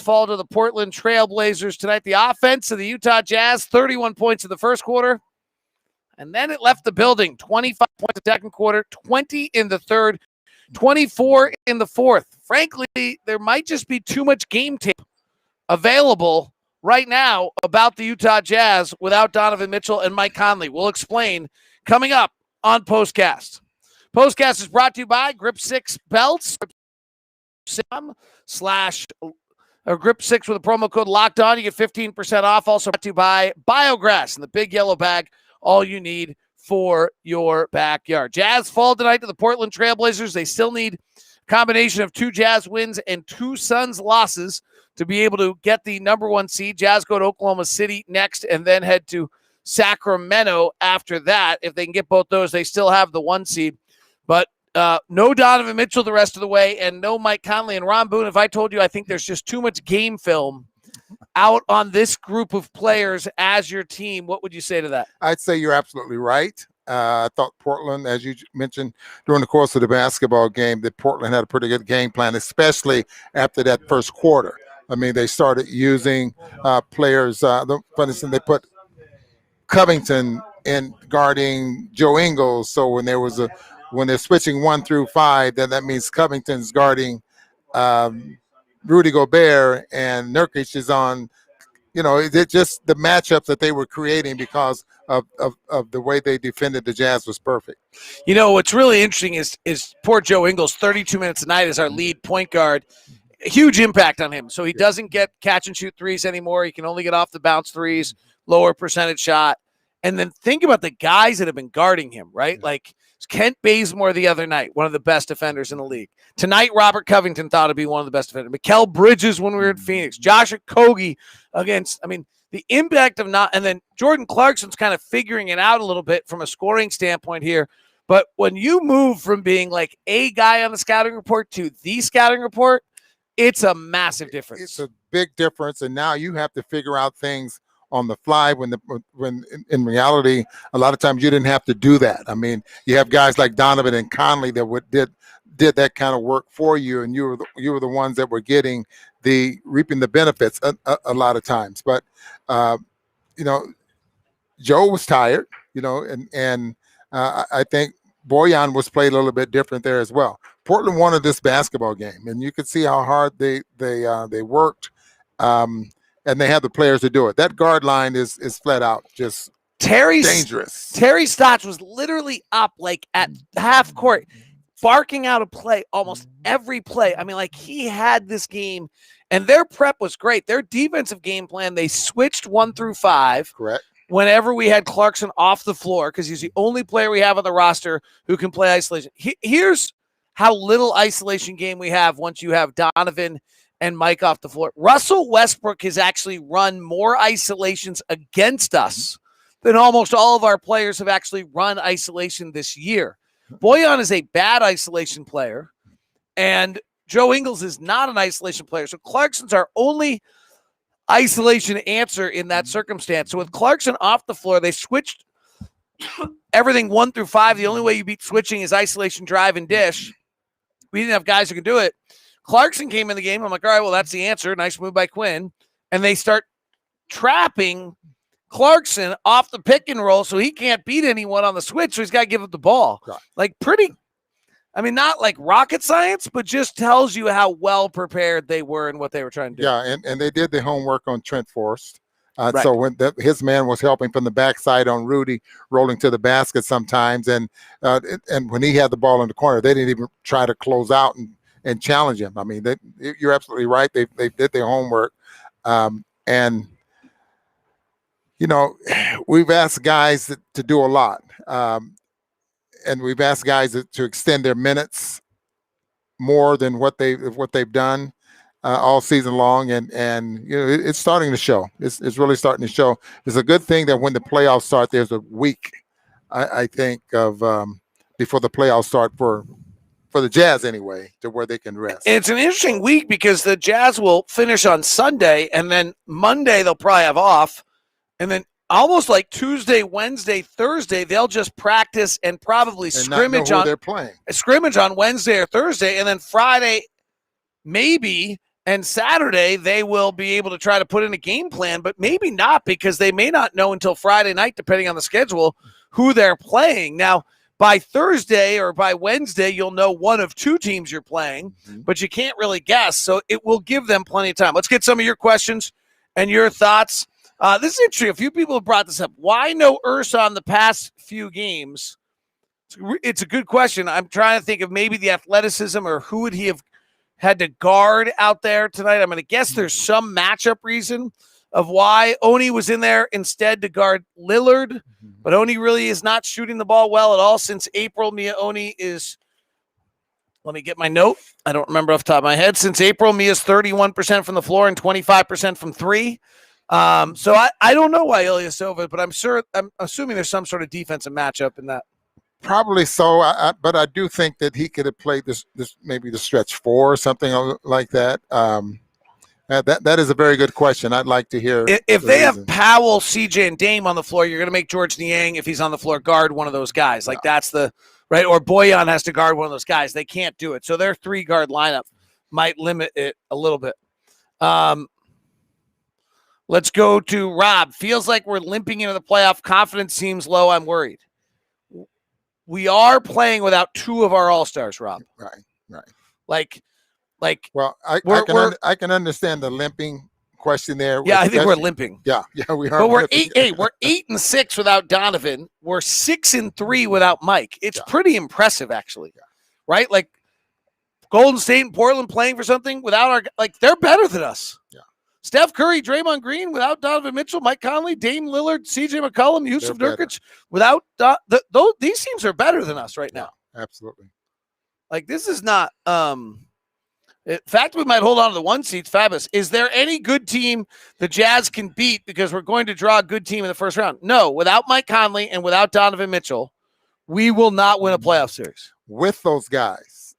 fall to the Portland Trail Blazers tonight. The offense of the Utah Jazz, 31 points in the first quarter. And then it left the building, 25 points in the second quarter, 20 in the third, 24 in the fourth. Frankly, there might just be too much game tape available right now about the Utah Jazz without Donovan Mitchell and Mike Conley. We'll explain coming up on POSTCAST. POSTCAST is brought to you by Grip 6 Belts. Grip 6 with a promo code Locked On. You get 15% off. Also brought to you by Biograss and the big yellow bag. All you need for your backyard. Jazz fall tonight to the Portland Trail Blazers. They still need a combination of 2 Jazz wins and 2 Suns losses to be able to get the number 1 seed. Jazz go to Oklahoma City next and then head to Sacramento after that. If they can get both those, they still have the 1 seed. But no Donovan Mitchell the rest of the way and no Mike Conley and Ron Boone. If I told you I think there's just too much game film out on this group of players as your team, what would you say to that? I'd say you're absolutely right. I thought Portland, as you mentioned during the course of the basketball game, that Portland had a pretty good game plan, especially after that first quarter. I mean, they started using players. For instance, they put Covington in guarding Joe Ingles. So when they're switching 1 through 5, then that means Covington's guarding Rudy Gobert and Nurkic is on. It's just the matchups that they were creating because of the way they defended the Jazz was perfect. What's really interesting is poor Joe Ingles, 32 minutes a night as our lead point guard. A huge impact on him. So he doesn't get catch and shoot threes anymore. He can only get off the bounce threes, lower percentage shot. And then think about the guys that have been guarding him, right? Like Kent Bazemore the other night, one of the best defenders in the league. Tonight, Robert Covington thought to be one of the best defenders. Mikal Bridges when we were in Phoenix. Josh Okogie the impact of not – and then Jordan Clarkson's kind of figuring it out a little bit from a scoring standpoint here. But when you move from being like a guy on the scouting report to the scouting report, it's a massive difference. It's a big difference, and now you have to figure out things on the fly when in reality, a lot of times you didn't have to do that. I mean, you have guys like Donovan and Conley that did that kind of work for you, and you were the ones that were reaping the benefits a lot of times. But Joe was tired, and I think Bojan was played a little bit different there as well. Portland wanted this basketball game, and you could see how hard they worked. And they have the players to do it. That guard line is flat out just dangerous. Terry Stotts was literally up like at half court, barking out a play almost every play. I mean, like he had this game, and their prep was great. Their defensive game plan, they switched 1 through 5. Correct. Whenever we had Clarkson off the floor, because he's the only player we have on the roster who can play isolation. Here's how little isolation game we have once you have Donovan and Mike off the floor. Russell Westbrook has actually run more isolations against us than almost all of our players have actually run isolation this year. Bojan is a bad isolation player, and Joe Ingles is not an isolation player. So Clarkson's our only isolation answer in that circumstance. So with Clarkson off the floor, they switched everything 1 through 5. The only way you beat switching is isolation, drive, and dish. We didn't have guys who could do it. Clarkson came in the game. I'm like, all right, well, that's the answer. Nice move by Quinn. And they start trapping Clarkson off the pick and roll so he can't beat anyone on the switch, so he's got to give up the ball. Right. Like not like rocket science, but just tells you how well prepared they were and what they were trying to do. Yeah, and they did the homework on Trent Forrest. Right. So when his man was helping from the backside on Rudy, rolling to the basket sometimes, and when he had the ball in the corner, they didn't even try to close out and challenge him. I mean, you're absolutely right. They did their homework. And, we've asked guys to do a lot. And we've asked guys to extend their minutes more than what they've done all season long. And it's starting to show. It's really starting to show. It's a good thing that when the playoffs start, there's a week, I think, of before the playoffs start for the Jazz anyway, to where they can rest. It's an interesting week because the Jazz will finish on Sunday, and then Monday they'll probably have off, and then almost like Tuesday, Wednesday, Thursday, they'll just practice and probably scrimmage on they're playing. Scrimmage on Wednesday or Thursday, and then Friday maybe, And Saturday, they will be able to try to put in a game plan, but maybe not because they may not know until Friday night, depending on the schedule, who they're playing. Now, by Thursday or by Wednesday, you'll know one of two teams you're playing, but you can't really guess. So it will give them plenty of time. Let's get some of your questions and your thoughts. This is interesting. A few people have brought this up. Why no Ursa on the past few games? It's a good question. I'm trying to think of maybe the athleticism or who would he have had to guard out there tonight. I'm going to guess there's some matchup reason of why Oni was in there instead to guard Lillard, but Oni really is not shooting the ball well at all since April. Mia Oni is, let me get my note. I don't remember off the top of my head. Since April, Mia's 31% from the floor and 25% from three. So I don't know why Ilyasova, but I'm assuming there's some sort of defensive matchup in that. Probably so, but I do think that he could have played this maybe the stretch four or something like that. That is a very good question. I'd like to hear. If they have Powell, CJ, and Dame on the floor, you're going to make George Niang, if he's on the floor, guard one of those guys. Like that's the right. Or Boyan has to guard one of those guys. They can't do it. So their 3-guard lineup might limit it a little bit. Let's go to Rob. Feels like we're limping into the playoff. Confidence seems low. I'm worried. We are playing without 2 of our all-stars, Rob. Right. Like. Well, I can understand the limping question there. Yeah, I think we're limping. Yeah, we are. But we're 8-6 without Donovan. We're 6-3 without Mike. It's pretty impressive, actually. Yeah. Right? Like Golden State and Portland playing for something without our they're better than us. Yeah. Steph Curry, Draymond Green, without Donovan Mitchell, Mike Conley, Dame Lillard, CJ McCollum, Yusuf Nurkic, without these teams are better than us right now. Absolutely. Like this is not in fact, we might hold on to the 1 seeds. Fabulous. Is there any good team the Jazz can beat because we're going to draw a good team in the first round? No, without Mike Conley and without Donovan Mitchell, we will not win a playoff series. With those guys,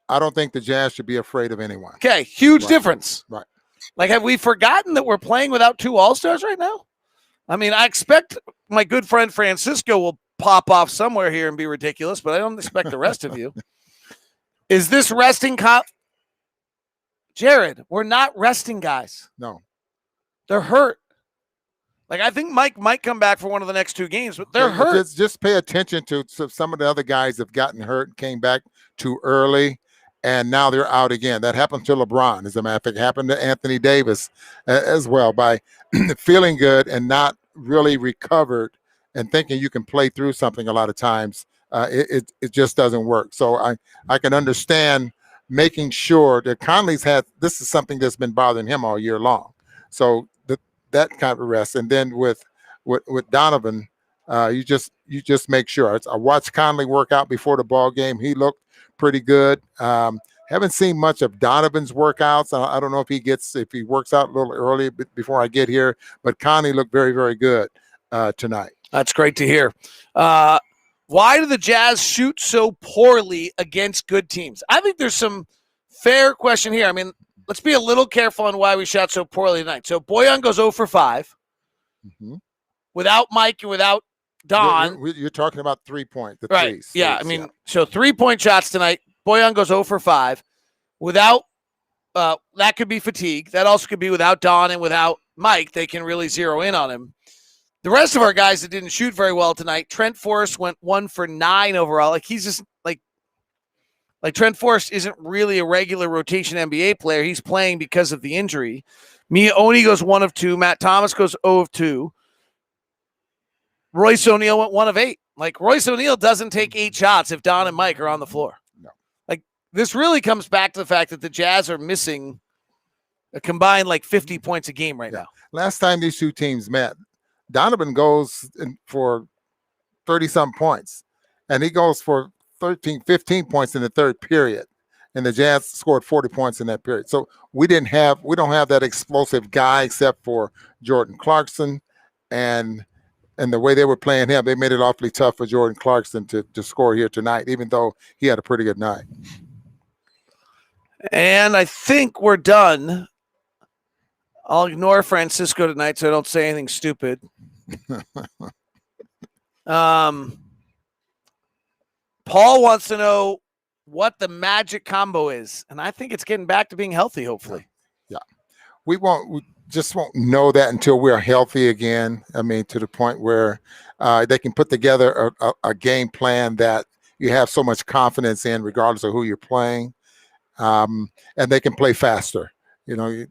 I don't think the Jazz should be afraid of anyone. Okay, huge difference. Right. Like, have we forgotten that we're playing without 2 all-stars right now? I mean, I expect my good friend Francisco will pop off somewhere here and be ridiculous, but I don't expect the rest of you. Is this resting Jared, we're not resting guys. No. They're hurt. Like, I think Mike might come back for one of the next 2 games, but they're hurt. Just pay attention to some of the other guys have gotten hurt and came back too early, and now they're out again. That happened to LeBron, as a matter of fact. It happened to Anthony Davis as well, by feeling good and not really recovered and thinking you can play through something a lot of times. It just doesn't work. So I can understand making sure that Conley's this is something that's been bothering him all year long. So that kind of rest. And then with Donovan, you just make sure. I watched Conley work out before the ball game. He looked pretty good. Haven't seen much of Donovan's workouts. I don't know if he works out a little early before I get here, but Conley looked very, very good tonight. That's great to hear. Why do the Jazz shoot so poorly against good teams? I think there's some fair question here. I mean, let's be a little careful on why we shot so poorly tonight. So Boyan goes 0 for 5 without Mike and without Don. You're talking about 3-point, the right? threes. Yeah, I mean, so 3-point shots tonight. Boyan goes 0 for 5 without. That could be fatigue. That also could be without Don and without Mike. They can really zero in on him. The rest of our guys that didn't shoot very well tonight, Trent Forrest went 1 for 9 overall. Like, he's just like Trent Forrest isn't really a regular rotation NBA player. He's playing because of the injury. Mia Oni goes 1 of 2. Matt Thomas goes 0 of 2. Royce O'Neal went 1 of 8. Like, Royce O'Neal doesn't take 8 shots if Don and Mike are on the floor. No. Like, this really comes back to the fact that the Jazz are missing a combined 50 points a game right now. Last time these 2 teams met, Donovan goes for 30-something points, and he goes for 15 points in the third period, and the Jazz scored 40 points in that period. So we don't have that explosive guy except for Jordan Clarkson, and the way they were playing him, they made it awfully tough for Jordan Clarkson to score here tonight, even though he had a pretty good night. And I think we're done. I'll ignore Francisco tonight so I don't say anything stupid. Paul wants to know what the magic combo is. And I think it's getting back to being healthy, hopefully. Yeah. We just won't know that until we're healthy again. I mean, to the point where they can put together a game plan that you have so much confidence in, regardless of who you're playing. And they can play faster. You know,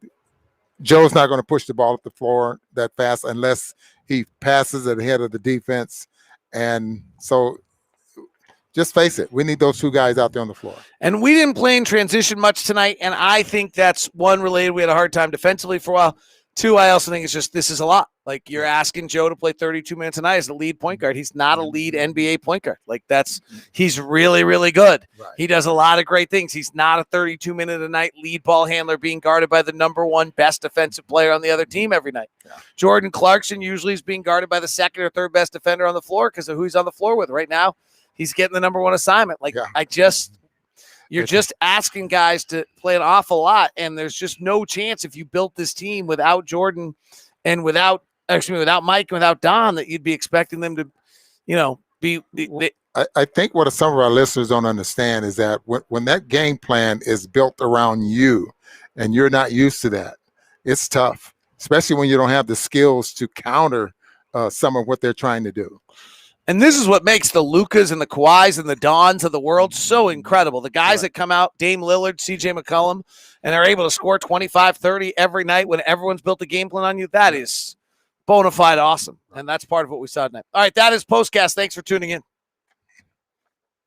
Joe's not going to push the ball up the floor that fast unless he passes it ahead of the defense. And so just face it, we need those two guys out there on the floor. And we didn't play in transition much tonight, and I think that's one related. We had a hard time defensively for a while. Two, I also think it's just this is a lot. Like, you're asking Joe to play 32 minutes a night as the lead point guard. He's not a lead NBA point guard. Like, he's really, really good. Right. He does a lot of great things. He's not a 32-minute a night lead ball handler being guarded by the number one best defensive player on the other team every night. Yeah. Jordan Clarkson usually is being guarded by the second or third best defender on the floor because of who he's on the floor with. Right now, he's getting the number one assignment. Like, yeah. You're just asking guys to play an awful lot, and there's just no chance if you built this team without Jordan and without Mike and without Don that you'd be expecting them to, I think what some of our listeners don't understand is that when that game plan is built around you and you're not used to that, it's tough, especially when you don't have the skills to counter some of what they're trying to do. And this is what makes the Lukas and the Kawhis and the Dons of the world so incredible. The guys that come out, Dame Lillard, CJ McCollum, and are able to score 25, 30 every night when everyone's built a game plan on you, that is bona fide awesome. And that's part of what we saw tonight. All right, that is POSTCAST. Thanks for tuning in.